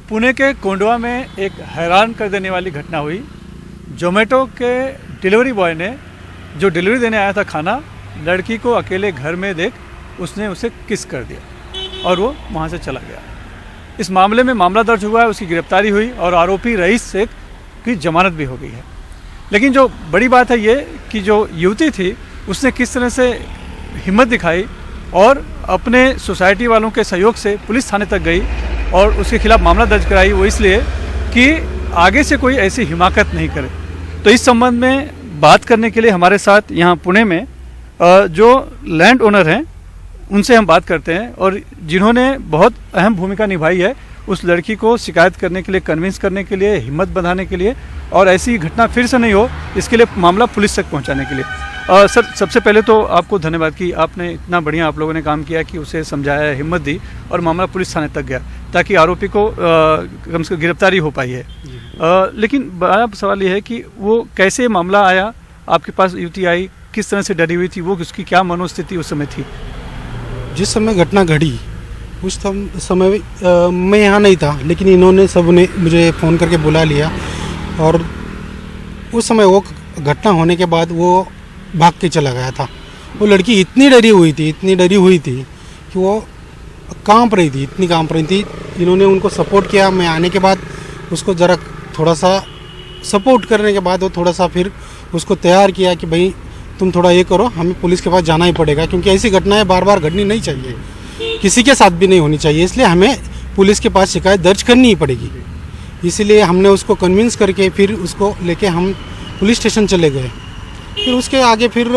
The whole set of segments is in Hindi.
पुणे के कोंडवा में एक हैरान कर देने वाली घटना हुई। जोमेटो के डिलीवरी बॉय ने, जो डिलीवरी देने आया था खाना, लड़की को अकेले घर में देख उसने उसे किस कर दिया और वो वहाँ से चला गया। इस मामले में मामला दर्ज हुआ है, उसकी गिरफ्तारी हुई और आरोपी रईस शेख की जमानत भी हो गई है। लेकिन जो बड़ी बात है ये कि जो युवती थी उसने किस तरह से हिम्मत दिखाई और अपने सोसाइटी वालों के सहयोग से पुलिस थाने तक गई और उसके खिलाफ मामला दर्ज कराई, वो इसलिए कि आगे से कोई ऐसी हिमाकत नहीं करे। तो इस संबंध में बात करने के लिए हमारे साथ यहाँ पुणे में जो लैंड ओनर हैं उनसे हम बात करते हैं और जिन्होंने बहुत अहम भूमिका निभाई है उस लड़की को शिकायत करने के लिए, कन्विंस करने के लिए, हिम्मत बढ़ाने के लिए और ऐसी घटना फिर से नहीं हो इसके लिए मामला पुलिस तक पहुंचाने के लिए। सर, सबसे पहले तो आपको धन्यवाद कि आपने इतना बढ़िया आप लोगों ने काम किया कि उसे समझाया, हिम्मत दी और मामला पुलिस थाने तक गया ताकि आरोपी को कम से कम गिरफ्तारी हो पाई है। लेकिन बड़ा सवाल ये है कि वो कैसे मामला आया आपके पास, युवती आई, किस तरह से डरी हुई थी, वो उसकी क्या मनोस्थिति उस समय थी? जिस समय घटना घटी उस समय मैं यहाँ नहीं था, लेकिन इन्होंने सबने मुझे फ़ोन करके बुला लिया और उस समय वो घटना होने के बाद वो भाग के चला गया था। वो लड़की इतनी डरी हुई थी कि वो कांप रही थी, इतनी कांप रही थी। इन्होंने उनको सपोर्ट किया। मैं आने के बाद उसको ज़रा थोड़ा सा सपोर्ट करने के बाद वो थोड़ा सा फिर उसको तैयार किया कि भाई तुम थोड़ा ये करो, हमें पुलिस के पास जाना ही पड़ेगा क्योंकि ऐसी घटनाएं बार बार घटनी नहीं चाहिए, किसी के साथ भी नहीं होनी चाहिए, इसलिए हमें पुलिस के पास शिकायत दर्ज करनी ही पड़ेगी। इसीलिए हमने उसको कन्विंस करके फिर उसको लेके हम पुलिस स्टेशन चले गए। फिर उसके आगे फिर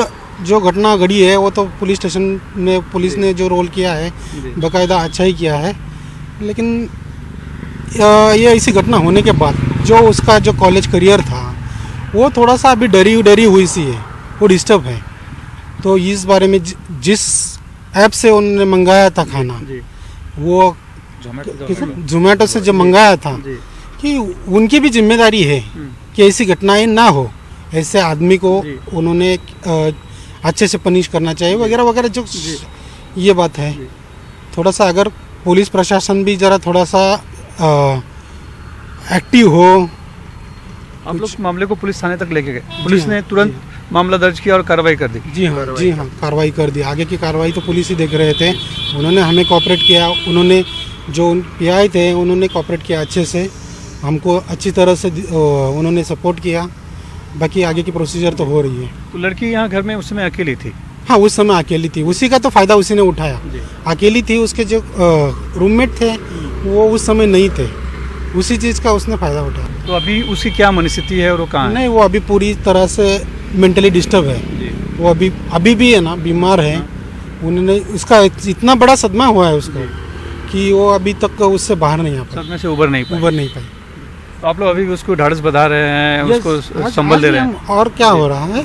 जो घटना घड़ी है वो तो पुलिस स्टेशन में पुलिस ने जो रोल किया है बाकायदा अच्छा ही किया है। लेकिन ये ऐसी घटना होने के बाद जो उसका जो कॉलेज करियर था वो थोड़ा सा अभी डरी हुई सी है, वो डिस्टर्ब है। तो इस बारे में जिस ऐप से उन्होंने मंगाया था खाना, वो जोमेटो से जब मंगाया था, कि उनकी भी जिम्मेदारी है कि ऐसी घटनाएं ना हो, ऐसे आदमी को उन्होंने अच्छे से पनिश करना चाहिए वगैरह वगैरह, जो ये बात है। थोड़ा सा अगर पुलिस प्रशासन भी ज़रा थोड़ा सा एक्टिव हो। आप लोग मामले को पुलिस थाने तक लेके गए, पुलिस ने तुरंत मामला दर्ज किया और कार्रवाई कर दी? जी हाँ, कार्रवाई कर दी। आगे की कार्रवाई तो पुलिस ही देख रहे थे, उन्होंने हमें कोऑपरेट किया। उन्होंने जो पीआई थे उन्होंने कोऑपरेट किया अच्छे से, हमको अच्छी तरह से उन्होंने सपोर्ट किया। बाकी आगे की प्रोसीजर तो हो रही है। तो लड़की यहाँ घर में उस समय अकेली थी? हाँ, उस समय अकेली थी। उसी का तो फ़ायदा उसी ने उठाया। अकेली थी, उसके जो रूममेट थे वो उस समय नहीं थे, उसी चीज़ का उसने फ़ायदा उठाया। तो अभी उसकी क्या मनस्थिति है और वो कहाँ है? नहीं, वो अभी पूरी तरह से मेंटली डिस्टर्ब है। वो अभी भी है ना, बीमार है। उन्होंने इसका इतना बड़ा सदमा हुआ है उसको कि वो अभी तक उससे बाहर नहीं आ पाया, सदमे से उबर नहीं पाई। तो आप लोग अभी उसको ढाढ़स बधा रहे हैं, उसको संभल दे रहे हैं। और क्या हो रहा है,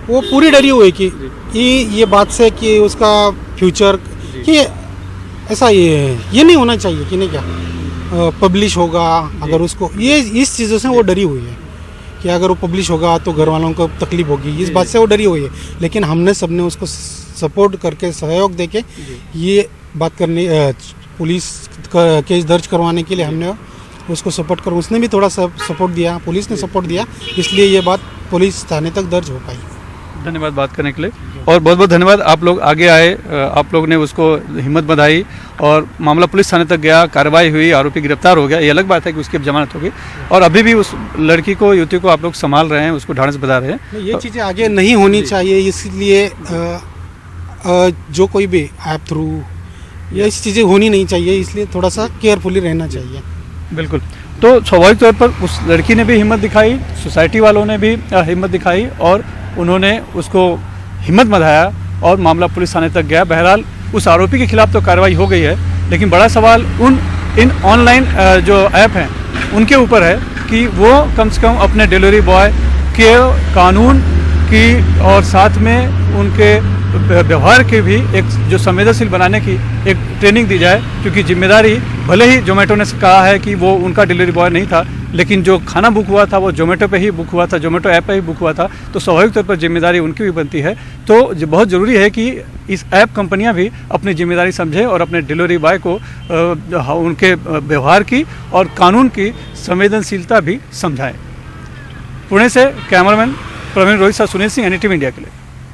वो पूरी डरी हुई कि ये बात से कि उसका फ्यूचर कि ऐसा ये नहीं होना चाहिए कि नहीं क्या पब्लिश होगा। अगर उसको ये इस चीज़ों से वो डरी हुई है कि अगर वो पब्लिश होगा तो घर वालों को तकलीफ होगी, इस बात से वो डरी हुई है। लेकिन हमने सबने उसको सपोर्ट करके, सहयोग देके ये बात करनी, पुलिस का केस दर्ज करवाने के लिए हमने उसको सपोर्ट कर, उसने भी थोड़ा सपोर्ट दिया, पुलिस ने सपोर्ट दिया, इसलिए ये बात पुलिस थाने तक दर्ज हो पाई। धन्यवाद बात करने के लिए और बहुत बहुत धन्यवाद। आप लोग आगे आए, आप लोग ने उसको हिम्मत बधाई और मामला पुलिस थाने तक गया, कार्रवाई हुई, आरोपी गिरफ्तार हो गया। ये अलग बात है कि उसकी जमानत हो गई और अभी भी उस लड़की को, युवती को आप लोग संभाल रहे हैं, उसको ढांढस बधा रहे हैं। ये चीज़ें आगे नहीं होनी चाहिए, इसलिए जो कोई भी ऐप थ्रू ये चीज़ें होनी नहीं चाहिए, इसलिए थोड़ा सा केयरफुली रहना चाहिए। बिल्कुल। तो स्वाभाविक तौर पर उस लड़की ने भी हिम्मत दिखाई, सोसाइटी वालों ने भी हिम्मत दिखाई और उन्होंने उसको हिम्मत बधाया और मामला पुलिस थाने तक गया। बहरहाल उस आरोपी के खिलाफ तो कार्रवाई हो गई है, लेकिन बड़ा सवाल इन ऑनलाइन जो ऐप हैं उनके ऊपर है कि वो कम से कम अपने डिलीवरी बॉय के कानून की और साथ में उनके व्यवहार के भी एक जो संवेदनशील बनाने की एक ट्रेनिंग दी जाए, क्योंकि जिम्मेदारी भले ही जोमेटो ने कहा है कि वो उनका डिलीवरी बॉय नहीं था, लेकिन जो खाना बुक हुआ था वो जोमेटो पे ही बुक हुआ था, जोमेटो ऐप पे ही बुक हुआ था, तो स्वाभाविक तौर पर जिम्मेदारी उनकी भी बनती है। तो बहुत ज़रूरी है कि इस ऐप कंपनियां भी अपनी जिम्मेदारी समझें और अपने डिलीवरी बॉय को उनके व्यवहार की और कानून की संवेदनशीलता भी समझाएं। पुणे से कैमरामैन प्रवीण रोहित साथ सुनील सिंह, NDTV इंडिया के लिए।